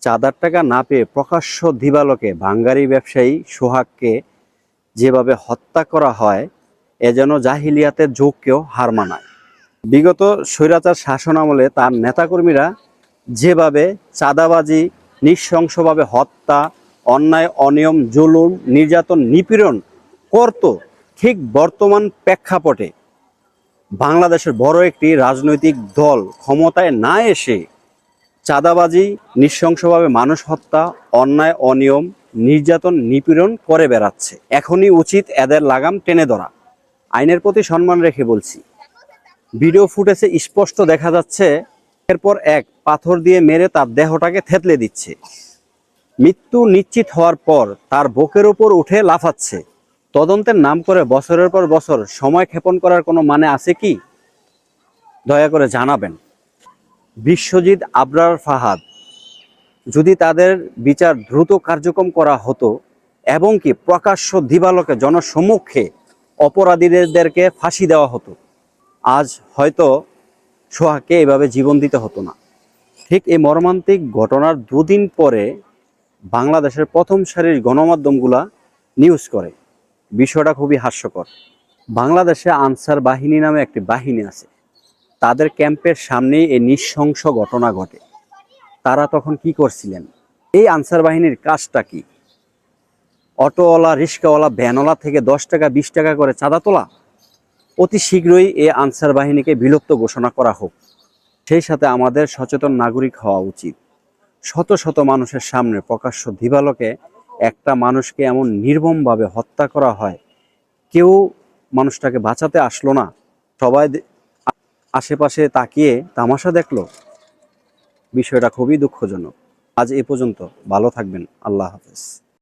চাঁদার টাকা না পেয়ে প্রকাশ্য দিবালোকে বাঙ্গারি ব্যবসায়ী সোহাগকে যেভাবে হত্যা করা হয় এ যেন জাহিলিয়াতের যুগকেও হার মানায়। বিগত স্বৈরাচার শাসনামলে তার নেতাকর্মীরা যেভাবে চাঁদাবাজি, নৃশংসভাবে হত্যা, অন্যায় অনিয়ম, জুলুম, নির্যাতন, নিপীড়ন করত, ঠিক বর্তমান প্রেক্ষাপটে বাংলাদেশের বড় একটি রাজনৈতিক দল ক্ষমতায় না এসে চাঁদাবাজি, নৃশংসভাবে মানুষ হত্যা, অন্যায় অনিয়ম, নির্যাতন, নিপীড়ন করে বেড়াচ্ছে। এখনই উচিত এদের লাগাম টেনে ধরা। আইনের প্রতি সম্মান রেখে বলছি। ভিডিও ফুটেজে স্পষ্ট দেখা যাচ্ছে এরপর এক পাথর দিয়ে মেরে তার দেহটাকে থেতলে দিচ্ছে। মৃত্যু নিশ্চিত হওয়ার পর তার বুকের উপর উঠে লাফাচ্ছে। তদন্তের নাম করে বছরের পর বছর সময় ক্ষেপণ করার কোনো মানে আছে কি? দয়া করে জানাবেন। বিশ্বজিৎ, আবরার, ফাহাদ, যদি তাদের বিচার দ্রুত কার্যক্রম করা হতো এবং কি প্রকাশ্য দিবালোকে জনসম্মুখে অপরাধীদেরকে ফাঁসি দেওয়া হতো, আজ হয়তো সোহাগকে এভাবে জীবন দিতে হতো না। ঠিক এই মর্মান্তিক ঘটনার দুদিন পরে বাংলাদেশের প্রথম সারির গণমাধ্যমগুলা নিউজ করে। বিষয়টা খুবই হাস্যকর। বাংলাদেশে আনসার বাহিনী নামে একটি বাহিনী আছে। তাদের ক্যাম্পের সামনেই এই নৃশংস ঘটনা ঘটে। তারা তখন কি করছিলেন? এই আনসার বাহিনীর কাজটা কি? অটোওয়ালা, রিক্সাওয়ালা, ভ্যানওয়ালা থেকে 10 টাকা 20 টাকা করে চাঁদা তোলা? অতি শীঘ্রই এই আনসার বাহিনীকে বিলুপ্ত ঘোষণা করা হোক। সেই সাথে আমাদের সচেতন নাগরিক হওয়া উচিত। শত শত মানুষের সামনে প্রকাশ্য দিবালোকে একটা মানুষকে এমন নির্মমভাবে হত্যা করা হয়, কেউ মানুষটাকে বাঁচাতে আসলো না, সবাই আশেপাশে তাকিয়ে তামাশা দেখলো। বিষয়টা খুবই দুঃখজনক। আজ এ পর্যন্ত। ভালো থাকবেন। আল্লাহ হাফেজ।